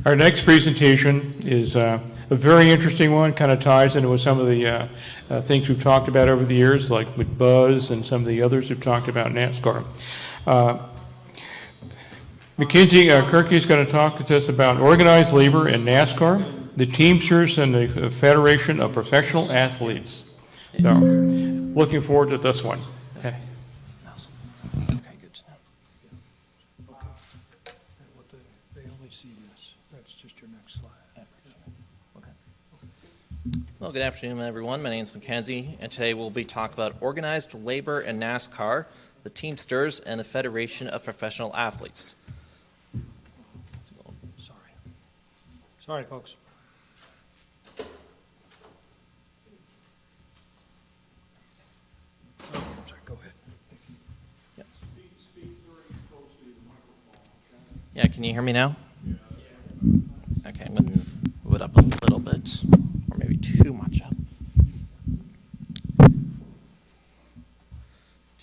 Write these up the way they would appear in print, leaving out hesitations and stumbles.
Our next presentation is a very interesting one, kind of ties into with some of the things we've talked about over the years, like with Buzz and some of the others we've talked about NASCAR. Mackenzie Kirkey is going to talk to us about organized labor in NASCAR, the Teamsters, and the Federation of Professional Athletes. So, looking forward to this one. Okay. Awesome. Okay, good to know. Okay. They only see this. That's just your next slide. Okay. Well, good afternoon, everyone. My name is Mackenzie, and today we'll be talking about organized labor in NASCAR, the Teamsters, and the Federation of Professional Athletes. Sorry, folks. Oh, I'm sorry, go ahead. Yeah. Yeah, can you hear me now? Okay, I'm going to move it up a little bit, or maybe too much up.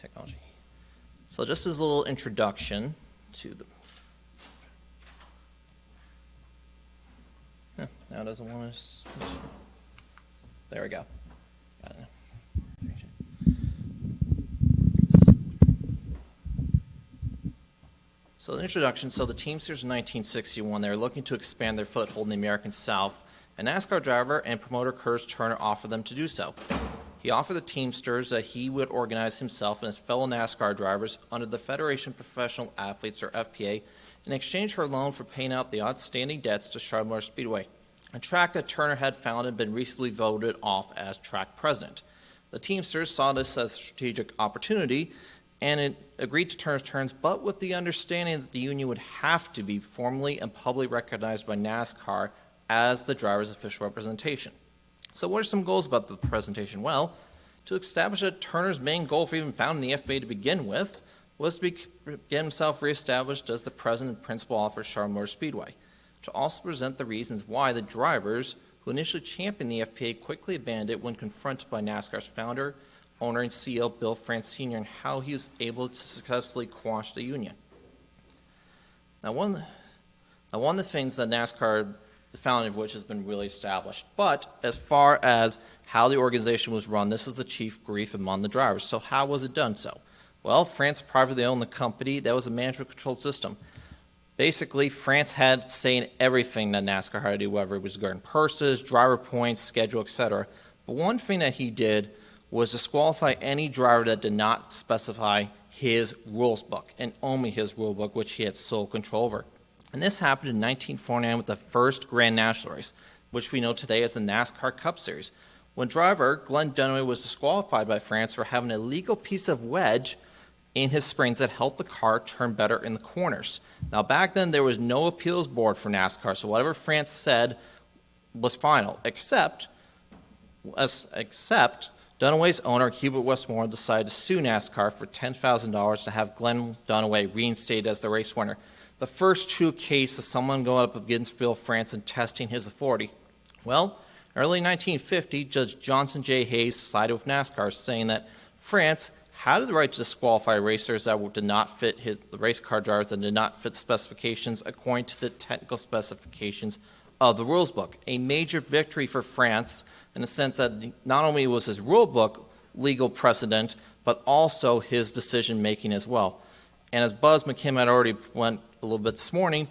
Technology. So just as a little introduction to the... Now it doesn't want us. There we go. Got it. So the introduction, so the Teamsters in 1961, they were looking to expand their foothold in the American South, and NASCAR driver and promoter Curtis Turner offered them to do so. He offered the Teamsters that he would organize himself and his fellow NASCAR drivers under the Federation of Professional Athletes, or FPA, in exchange for a loan for paying out the outstanding debts to Charlotte Motor Speedway, a track that Turner had founded and been recently voted off as track president. The Teamsters saw this as a strategic opportunity, and it agreed to Turner's terms, but with the understanding that the union would have to be formally and publicly recognized by NASCAR as the driver's official representation. So what are some goals about the presentation? Well, to establish that Turner's main goal for even founding the FPA to begin with was to get himself reestablished as the president and principal officer of Charlotte Motor Speedway. To also present the reasons why the drivers who initially championed the FPA quickly abandoned it when confronted by NASCAR's founder, owner, and CEO Bill France Sr. and how he was able to successfully quash the union. Now one of the things that NASCAR, the founding of which has been really established, but as far as how the organization was run, this is the chief grief among the drivers. So how was it done so? Well, France privately owned the company. That was a management controlled system. Basically, France had say in everything that NASCAR had to do, whether it was regarding purses, driver points, schedule, etc. But one thing that he did was disqualify any driver that did not specify his rules book, and only his rule book, which he had sole control over. And this happened in 1949 with the first Grand National race, which we know today as the NASCAR Cup Series, when driver Glenn Dunaway was disqualified by France for having a illegal piece of wedge in his springs that helped the car turn better in the corners. Now back then there was no appeals board for NASCAR, so whatever France said was final, except Dunaway's owner, Hubert Westmore, decided to sue NASCAR for $10,000 to have Glenn Dunaway reinstated as the race winner. The first true case of someone going up against Bill France and testing his authority. Well, early 1950, Judge Johnson J. Hayes sided with NASCAR, saying that France had the right to disqualify racers that did not fit the race car drivers that did not fit the specifications according to the technical specifications of the rules book. A major victory for France in the sense that not only was his rule book legal precedent, but also his decision making as well. And as Buzz McKim had already went a little bit this morning,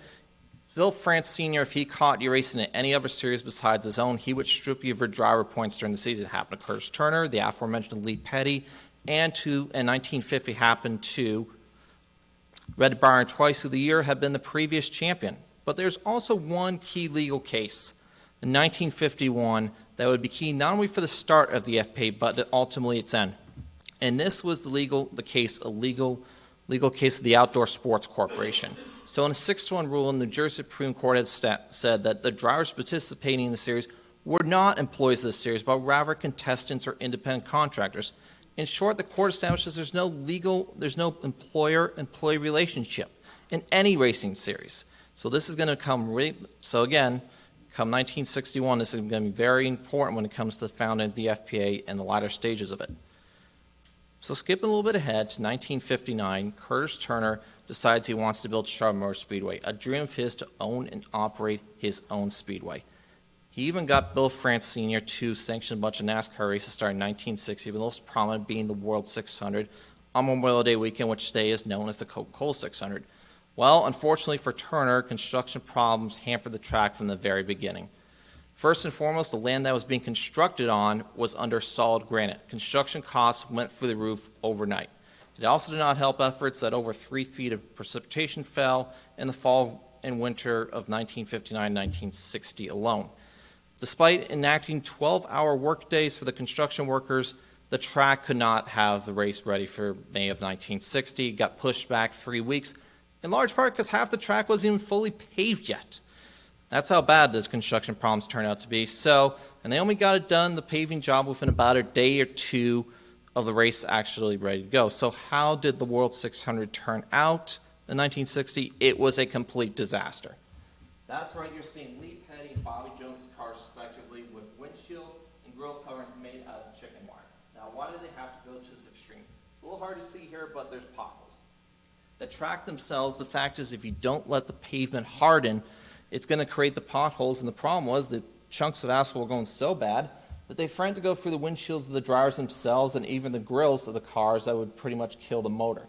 Bill France Sr., if he caught you racing in any other series besides his own, he would strip you of your driver points during the season. It happened to Curtis Turner, the aforementioned Lee Petty, and in 1950 happened to Red Byron twice, who the year had been the previous champion. But there's also one key legal case in 1951 that would be key not only for the start of the FPA, but ultimately its end. And this was the legal case of the Outdoor Sports Corporation. So in a 6-1 rule, the New Jersey Supreme Court had said that the drivers participating in the series were not employees of the series, but rather contestants or independent contractors. In short, the court establishes there's no employer-employee relationship in any racing series. So this is going to come, come 1961, this is going to be very important when it comes to the founding of the FPA and the latter stages of it. So skipping a little bit ahead to 1959, Curtis Turner decides he wants to build Charlotte Motor Speedway, a dream of his to own and operate his own speedway. He even got Bill France Sr. to sanction a bunch of NASCAR races starting in 1960, the most prominent being the World 600 on Memorial Day weekend, which today is known as the Coca-Cola 600. Well, unfortunately for Turner, construction problems hampered the track from the very beginning. First and foremost, the land that was being constructed on was under solid granite. Construction costs went through the roof overnight. It also did not help efforts that over 3 feet of precipitation fell in the fall and winter of 1959-1960 alone. Despite enacting 12-hour workdays for the construction workers, the track could not have the race ready for May of 1960. It got pushed back 3 weeks, in large part because half the track wasn't even fully paved yet. That's how bad the construction problems turned out to be. And they only got it done, the paving job, within about a day or two of the race actually ready to go. So how did the World 600 turn out in 1960? It was a complete disaster. That's right, you're seeing Lee Petty and Bobby Jones' cars respectively with windshield and grille coverings made out of chicken wire. Now, why did they have to go to this extreme? It's a little hard to see here, but there's potholes. The track themselves, the fact is if you don't let the pavement harden, it's going to create the potholes, and the problem was the chunks of asphalt were going so bad that they threatened to go through the windshields of the drivers themselves and even the grills of the cars that would pretty much kill the motor.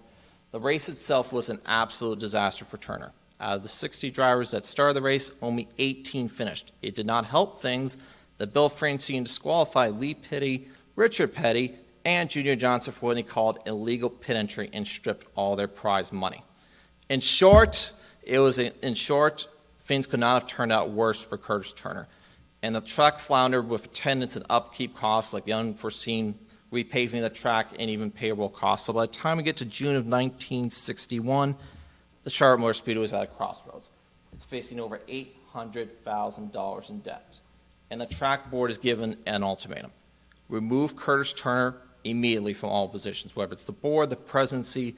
The race itself was an absolute disaster for Turner. Out of the 60 drivers that started the race, only 18 finished. It did not help things that Bill Francine disqualified Lee Petty, Richard Petty, and Junior Johnson for what he called illegal pit entry and stripped all their prize money. In short, things could not have turned out worse for Curtis Turner. And the track floundered with attendance and upkeep costs like the unforeseen repaving of the track and even payroll costs. So by the time we get to June of 1961, the Charlotte Motor Speedway was at a crossroads. It's facing over $800,000 in debt. And the track board is given an ultimatum. Remove Curtis Turner immediately from all positions, whether it's the board, the presidency,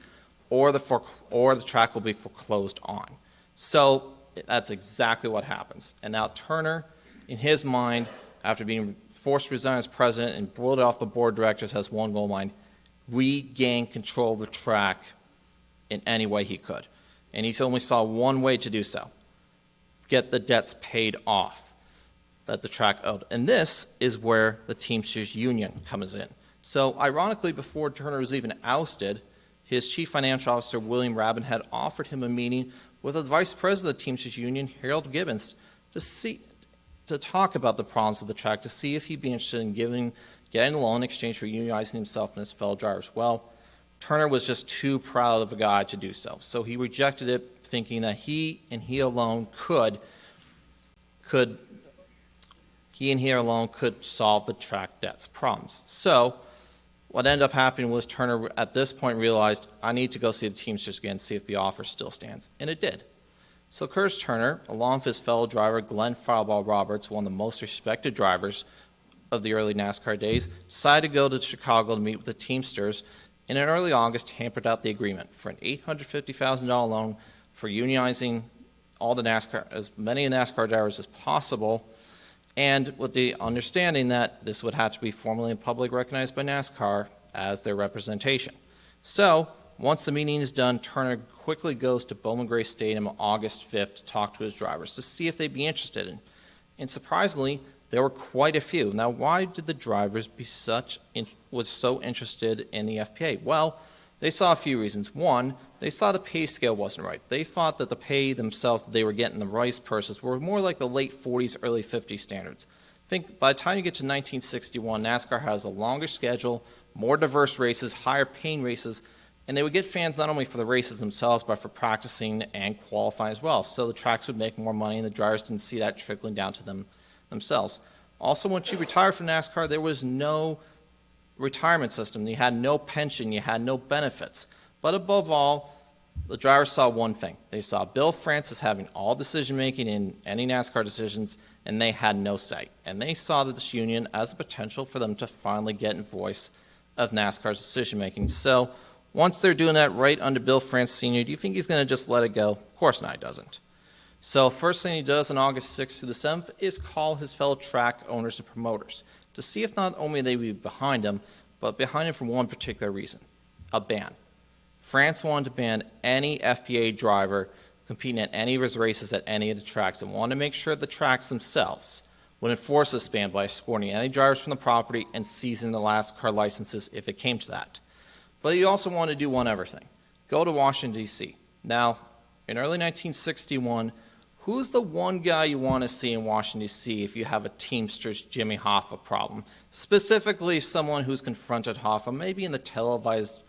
or the track will be foreclosed on. So that's exactly what happens. And now Turner, in his mind, after being forced to resign as president and bullied off the board of directors, has one goal in mind: regain control of the track in any way he could. And he only saw one way to do so: get the debts paid off that the track owed. And this is where the Teamsters Union comes in. So ironically, before Turner was even ousted, his chief financial officer, William Rabin, had offered him a meeting with the vice president of the Teamsters Union, Harold Gibbons, to talk about the problems of the track, to see if he'd be interested in getting a loan in exchange for unionizing himself and his fellow drivers. Well, Turner was just too proud of a guy to do so. So he rejected it, thinking that he alone could solve the track debt's problems. So what ended up happening was Turner at this point realized, I need to go see the Teamsters again, see if the offer still stands. And it did. So Curtis Turner, along with his fellow driver Glenn Fireball Roberts, one of the most respected drivers of the early NASCAR days, decided to go to Chicago to meet with the Teamsters, and in early August hammered out the agreement for an $850,000 loan for unionizing as many NASCAR drivers as possible, and with the understanding that this would have to be formally and publicly recognized by NASCAR as their representation. So once the meeting is done, Turner quickly goes to Bowman Gray Stadium on August 5th to talk to his drivers to see if they'd be interested in. And surprisingly, there were quite a few. Now, why did the drivers was so interested in the FPA? Well, they saw a few reasons. One, they saw the pay scale wasn't right. They thought that the pay themselves that they were getting, the rice purses, were more like the late 40s, early 50s standards. I think by the time you get to 1961, NASCAR has a longer schedule, more diverse races, higher paying races, and they would get fans not only for the races themselves, but for practicing and qualifying as well. So the tracks would make more money, and the drivers didn't see that trickling down to themselves. Also, once you retired from NASCAR, there was no retirement system. You had no pension. You had no benefits. But above all, the drivers saw one thing. They saw Bill France having all decision-making in any NASCAR decisions, and they had no say. And they saw this union as a potential for them to finally get in voice of NASCAR's decision-making. So once they're doing that right under Bill France Sr., do you think he's going to just let it go? Of course not, he doesn't. So first thing he does on August 6th through the 7th is call his fellow track owners and promoters to see if not only they would be behind him, but behind him for one particular reason, a ban. France wanted to ban any FPA driver competing at any of his races at any of the tracks and wanted to make sure the tracks themselves would enforce this ban by escorting any drivers from the property and seizing the NASCAR licenses if it came to that. But he also wanted to do one other thing, go to Washington, D.C. Now, in early 1961, who's the one guy you want to see in Washington, D.C. if you have a Teamsters Jimmy Hoffa problem? Specifically, someone who's confronted Hoffa, maybe in the televised,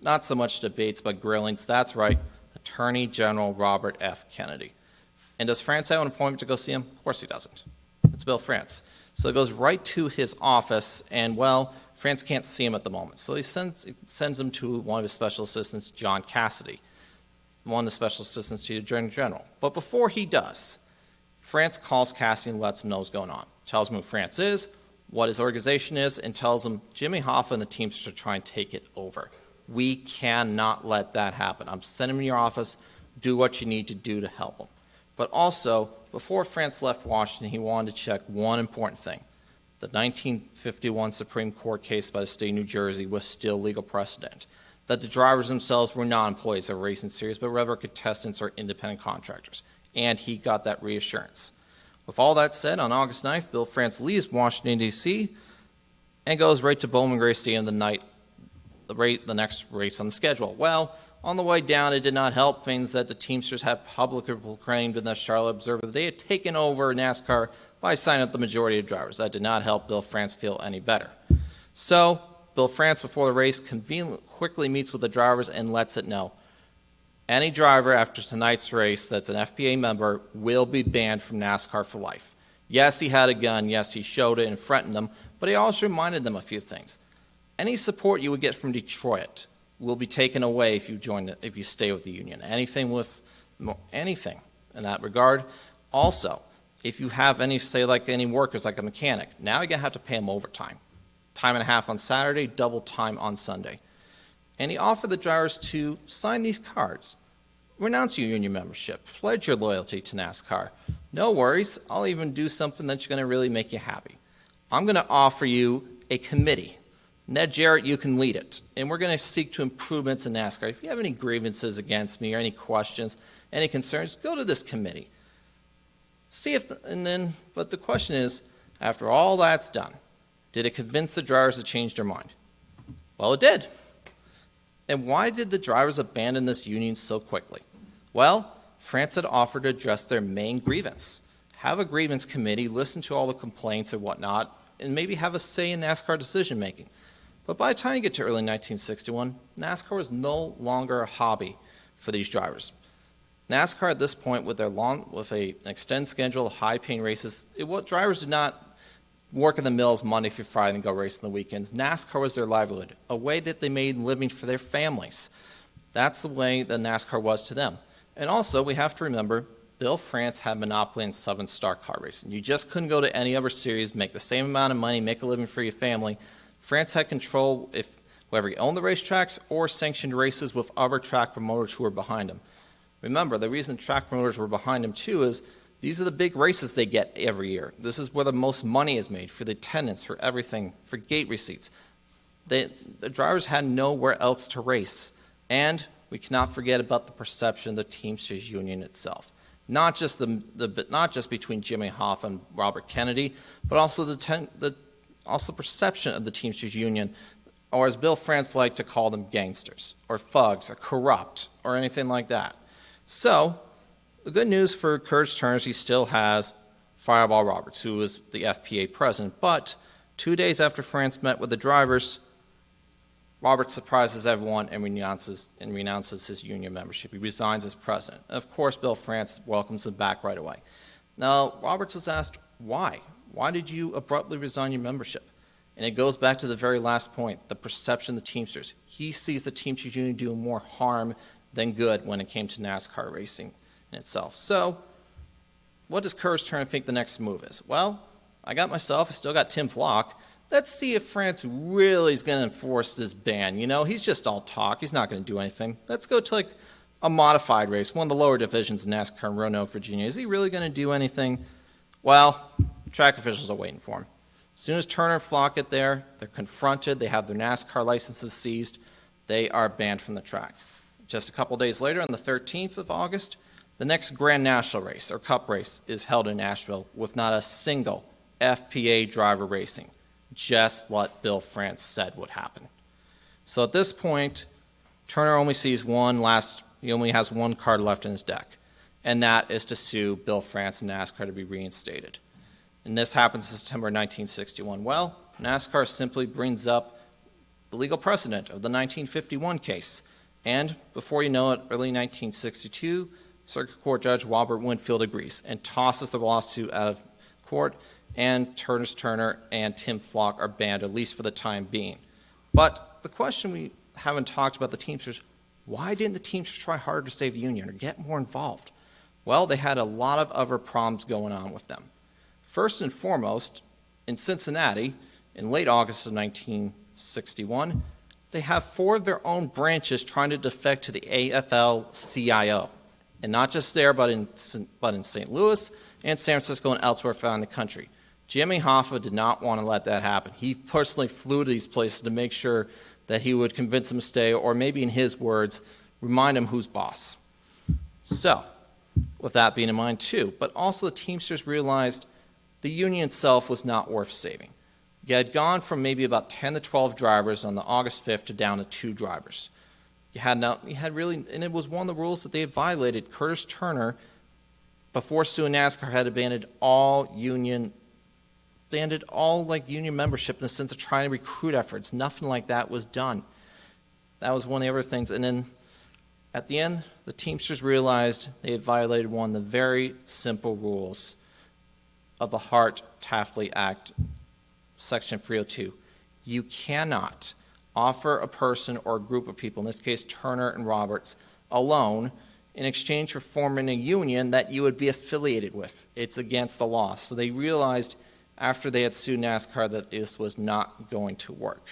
not so much debates, but grillings. That's right, Attorney General Robert F. Kennedy. And does France have an appointment to go see him? Of course he doesn't. It's Bill France. So it goes right to his office, and, well, France can't see him at the moment. So he sends him to one of his special assistants, John Cassidy, one of the special assistants to the Attorney General. But before he does, France calls Cassidy and lets him know what's going on. Tells him who France is, what his organization is, and tells him Jimmy Hoffa and the Teamsters are trying to take it over. We cannot let that happen. I'm sending him to your office. Do what you need to do to help him. But also, before France left Washington, he wanted to check one important thing. The 1951 Supreme Court case by the state of New Jersey was still legal precedent, that the drivers themselves were not employees of racing series, but rather contestants or independent contractors. And he got that reassurance. With all that said, on August 9th, Bill France leaves Washington, D.C., and goes right to Bowman Gray Stadium the next race on the schedule. Well, on the way down, it did not help things that the Teamsters had publicly proclaimed in the Charlotte Observer that they had taken over NASCAR by signing up the majority of drivers. That did not help Bill France feel any better. So, Bill France, before the race, quickly meets with the drivers and lets it know, any driver after tonight's race that's an FPA member will be banned from NASCAR for life. Yes, he had a gun. Yes, he showed it and threatened them, but he also reminded them a few things. Any support you would get from Detroit will be taken away if you stay with the union. Anything in that regard. Also, if you have any workers like a mechanic, now you're going to have to pay them overtime. Time and a half on Saturday, double time on Sunday. And he offered the drivers to sign these cards. Renounce your union membership. Pledge your loyalty to NASCAR. No worries, I'll even do something that's going to really make you happy. I'm going to offer you a committee. Ned Jarrett, you can lead it. And we're going to seek to improvements in NASCAR. If you have any grievances against me or any questions, any concerns, go to this committee. But the question is, after all that's done, did it convince the drivers to change their mind? Well, it did. And why did the drivers abandon this union so quickly? Well, France had offered to address their main grievance. Have a grievance committee, listen to all the complaints and whatnot, and maybe have a say in NASCAR decision making. But by the time you get to early 1961, NASCAR was no longer a hobby for these drivers. NASCAR at this point, with an extended schedule of high-paying races, drivers did not work in the mills Monday through Friday and go race on the weekends. NASCAR was their livelihood, a way that they made a living for their families. That's the way that NASCAR was to them. And also, we have to remember, Bill France had monopoly in Southern Star car racing. You just couldn't go to any other series, make the same amount of money, make a living for your family. France had control if whoever owned the racetracks or sanctioned races with other track promoters who were behind them. Remember, the reason track promoters were behind them too is these are the big races they get every year. This is where the most money is made for the attendance, for everything, for gate receipts. The drivers had nowhere else to race. And we cannot forget about the perception of the Teamsters Union itself. Not just between Jimmy Hoffa and Robert Kennedy, but also the perception of the Teamsters Union, or as Bill France liked to call them, gangsters, or thugs, or corrupt, or anything like that. So, the good news for Courage Turner is he still has Fireball Roberts, who was the FPA president, but 2 days after France met with the drivers, Roberts surprises everyone and renounces his union membership. He resigns as president. And of course, Bill France welcomes him back right away. Now, Roberts was asked, why? Why did you abruptly resign your membership? And it goes back to the very last point, the perception of the Teamsters. He sees the Teamsters Union doing more harm than good when it came to NASCAR racing in itself. So, what does Courage Turner think the next move is? Well, I still got Tim Flock. Let's see if France really is going to enforce this ban. You know, he's just all talk. He's not going to do anything. Let's go to a modified race, one of the lower divisions in NASCAR in Roanoke, Virginia. Is he really going to do anything? Well, track officials are waiting for him. As soon as Turner and Flock get there, they're confronted, they have their NASCAR licenses seized, they are banned from the track. Just a couple days later, on the 13th of August, the next Grand National race, or Cup race, is held in Nashville with not a single FPA driver racing, just what Bill France said would happen. So at this point, Turner only has one card left in his deck, and that is to sue Bill France and NASCAR to be reinstated. And this happens in September 1961. Well, NASCAR simply brings up the legal precedent of the 1951 case. And before you know it, early 1962, Circuit Court Judge Robert Winfield agrees and tosses the lawsuit out of court, and Turner and Tim Flock are banned, at least for the time being. But the question we haven't talked about the Teamsters, why didn't the Teamsters try harder to save the union or get more involved? Well, they had a lot of other problems going on with them. First and foremost, in Cincinnati, in late August of 1961, they have 4 of their own branches trying to defect to the AFL-CIO. And not just there, but in St. Louis and San Francisco and elsewhere around the country. Jimmy Hoffa did not want to let that happen. He personally flew to these places to make sure that he would convince them to stay, or maybe in his words, remind them who's boss. So, with that being in mind too, but also the Teamsters realized the union itself was not worth saving. You had gone from maybe about 10 to 12 drivers on the August 5th to down to 2 drivers. And it was one of the rules that they had violated. Curtis Turner, before suing NASCAR, had abandoned all union membership in the sense of trying to recruit efforts. Nothing like that was done. That was one of the other things. And then at the end, the Teamsters realized they had violated one of the very simple rules of the Hart-Taftly Act, Section 302. You cannot offer a person or a group of people, in this case Turner and Roberts, a loan in exchange for forming a union that you would be affiliated with. It's against the law. So they realized after they had sued NASCAR that this was not going to work.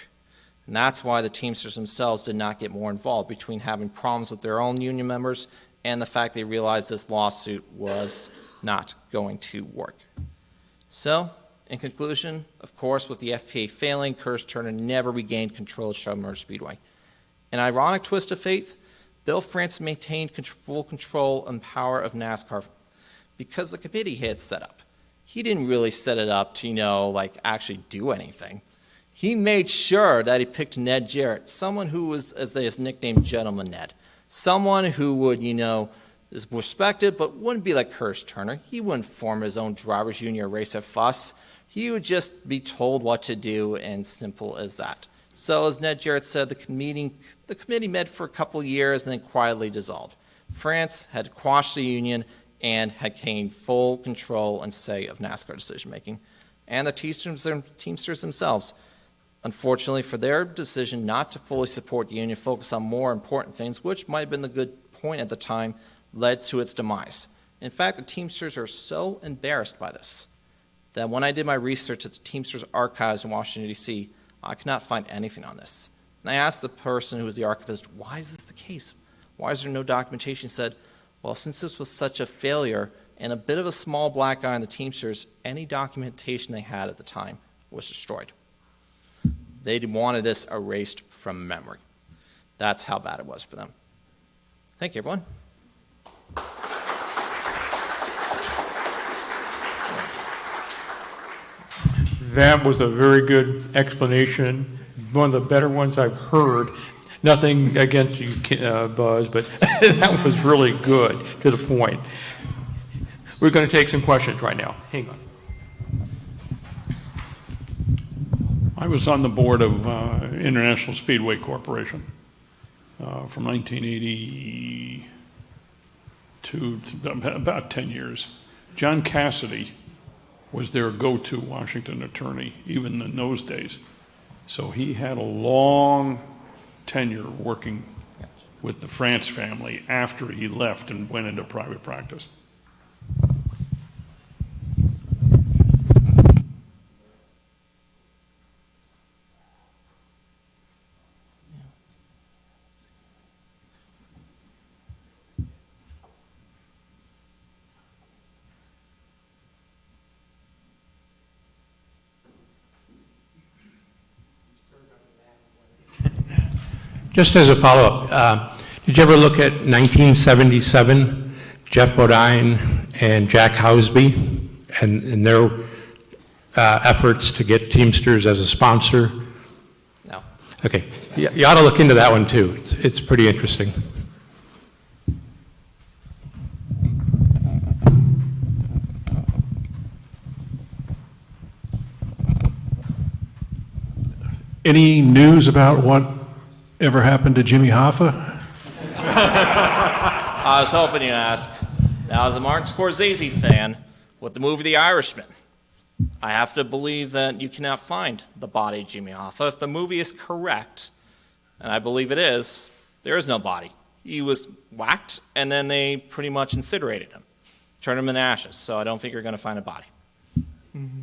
And that's why the Teamsters themselves did not get more involved, between having problems with their own union members and the fact they realized this lawsuit was not going to work. So, in conclusion, of course, with the FPA failing, Curtis Turner never regained control of Charlotte Motor Speedway. An ironic twist of fate, Bill France maintained full control and power of NASCAR because the committee he had set up. He didn't really set it up to, actually do anything. He made sure that he picked Ned Jarrett, someone who was, as they nicknamed, Gentleman Ned. Someone who would, is respected, but wouldn't be like Curtis Turner. He wouldn't form his own drivers' union or race a fuss. He would just be told what to do, and simple as that. So as Ned Jarrett said, the committee met for a couple of years and then quietly dissolved. France had quashed the union and had gained full control and say of NASCAR decision-making. And the Teamsters themselves, unfortunately for their decision not to fully support the union, focus on more important things, which might have been the good point at the time, led to its demise. In fact, the Teamsters are so embarrassed by this that when I did my research at the Teamsters archives in Washington, D.C., I could not find anything on this. And I asked the person who was the archivist, why is this the case? Why is there no documentation? He said, well, since this was such a failure and a bit of a small black eye on the Teamsters, any documentation they had at the time was destroyed. They wanted this erased from memory. That's how bad it was for them. Thank you, everyone. That was a very good explanation, one of the better ones I've heard. Nothing against you, Buzz, but that was really good, to the point. We're going to take some questions right now. Hang on. I was on the board of International Speedway Corporation from 1980 to about 10 years. John Cassidy was their go-to Washington attorney, even in those days. So he had a long tenure working with the France family after he left and went into private practice. Just as a follow-up, did you ever look at 1977, Jeff Bodine and Jack Housby and their efforts to get Teamsters as a sponsor? No. Okay, you ought to look into that one too. It's pretty interesting. Any news about what ever happened to Jimmy Hoffa? I was hoping you'd ask. Now, as a Martin Scorsese fan, with the movie The Irishman, I have to believe that you cannot find the body of Jimmy Hoffa. If the movie is correct, and I believe it is, there is no body. He was whacked, and then they pretty much incinerated him, turned him into ashes, so I don't think you're going to find a body. Mm-hmm.